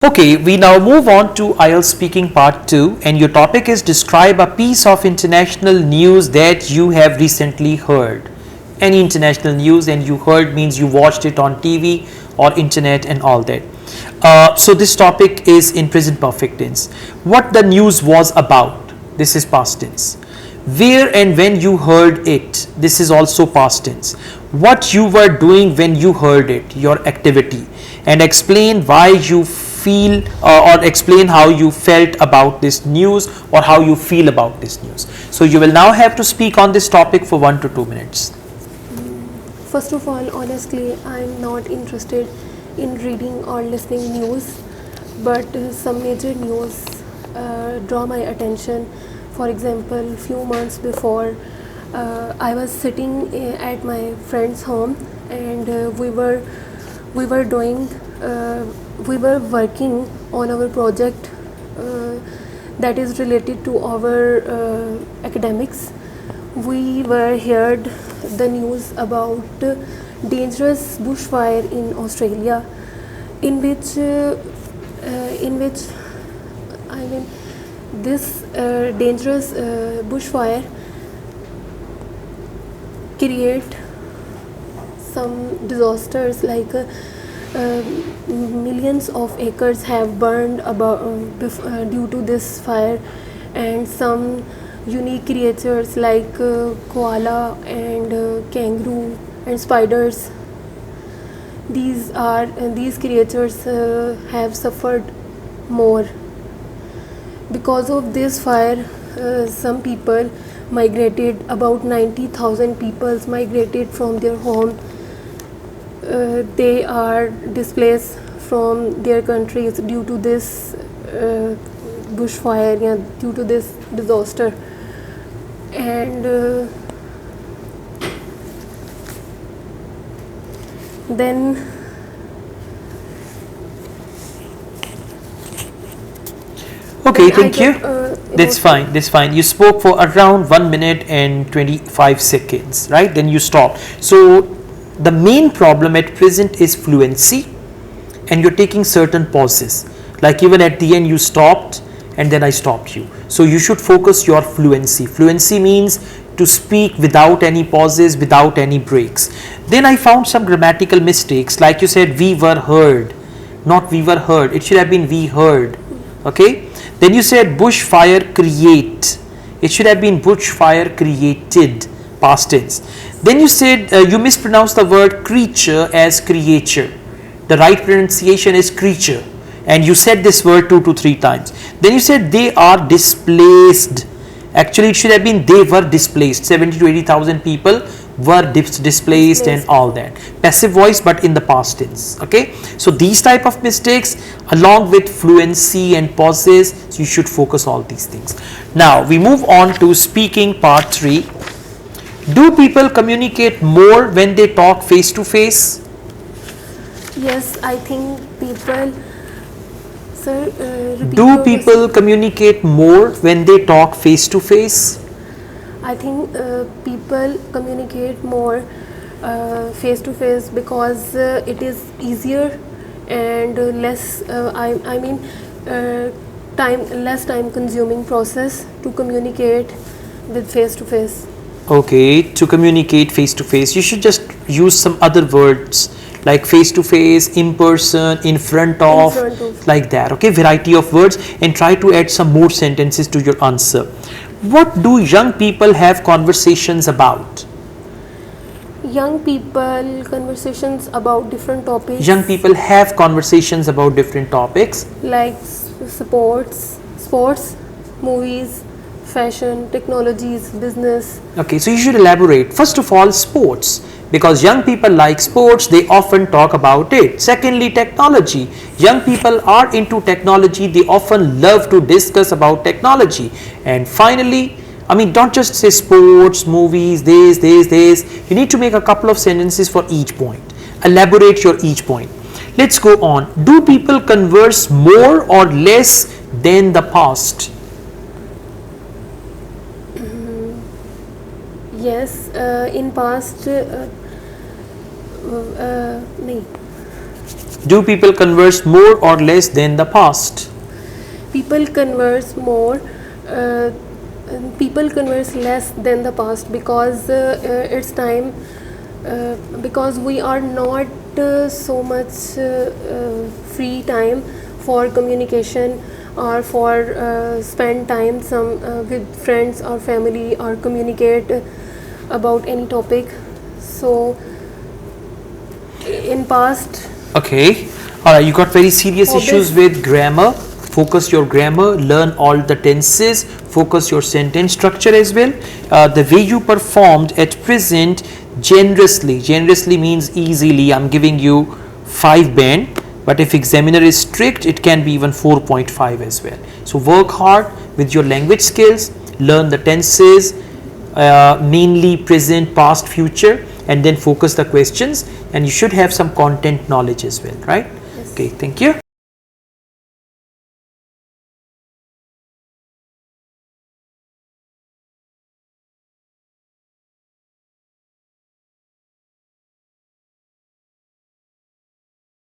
Okay, we now move on to IELTS speaking part 2, and your topic is describe a piece of international news that you have recently heard. Any international news and you heard means you watched it on TV or internet and all that. So this topic is in present perfect tense. What the news was about, this is past tense. Where and when you heard it, this is also past tense. What you were doing when you heard it, your activity, and explain why you feel or explain how you felt about this news or how you feel about this news. So you will now have to speak on this topic for 1 to 2 minutes. First of all, honestly, I'm not interested in reading or listening news, but some major news draw my attention. For example, few months before, I was sitting at my friend's home, and we were doing we were working on our project that is related to our academics. We were heard the news about dangerous bushfire in Australia, in which I mean this dangerous bushfire create some disasters like millions of acres have burned due to this fire, and some unique creatures like koala and kangaroo and spiders, these creatures have suffered more. Because of this fire, some people migrated, about 90,000 people migrated from their home. They are displaced from their countries due to this bushfire, due to this disaster. And then Okay, then I thank you. get That's fine. That's fine. You spoke for around 1 minute and 25 seconds, right? Then you stopped. So the main problem at present is fluency, and you're taking certain pauses. Like even at the end, you stopped, and then I stopped you. So you should focus your fluency. Fluency means to speak without any pauses, without any breaks. Then I found some grammatical mistakes. Like you said, we were heard, not we were heard. It should have been we heard. Okay. Then you said bushfire create. It should have been bushfire created, past tense. Then you said you mispronounced the word creature as creature. The right pronunciation is creature, and you said this word 2 to 3 times. Then you said they are displaced. Actually, it should have been they were displaced. 70 to 80,000 people were displaced and all that. Passive voice, but in the past tense. Okay. So these type of mistakes, along with fluency and pauses, so you should focus all these things. Now we move on to speaking part 3. Do people communicate more when they talk face to face? yes, I think people. Sir, repeat Do your people question. communicate more when they talk face to face? I think people communicate more face to face because it is easier and less. I mean, less time consuming process to communicate with face to face. Okay, to communicate face to face, you should just use some other words like face to face, in person, in front of, like that. Okay, variety of words, and try to add some more sentences to your answer. What do young people have conversations about? Young people conversations about different topics. Young people have conversations about different topics like sports, movies, fashion, technologies, business. Okay, so you should elaborate. First of all, sports, because young people like sports, they often talk about it. Secondly, technology. Young people are into technology, they often love to discuss about technology. And finally, I mean, don't just say sports, movies, this. You need to make a couple of sentences for each point. Elaborate your each point. Let's go on. Do people converse more or less than the past? Yes, in past, nahi. Do people converse more or less than the past? People converse more. People converse less than the past because it's time. Because we are not so much free time for communication or for spend time with friends or family or communicate about any topic. So in past. Okay, alright, you got very serious Hobbies. issues with grammar. Focus your grammar, learn all the tenses, focus your sentence structure as well. The way you performed at present, generously means easily. I'm giving you 5 band, but if examiner is strict, it can be even 4.5 as well. So work hard with your language skills, learn the tenses, mainly present, past, future, and then focus the questions, and you should have some content knowledge as well, right? Yes. Okay, thank you.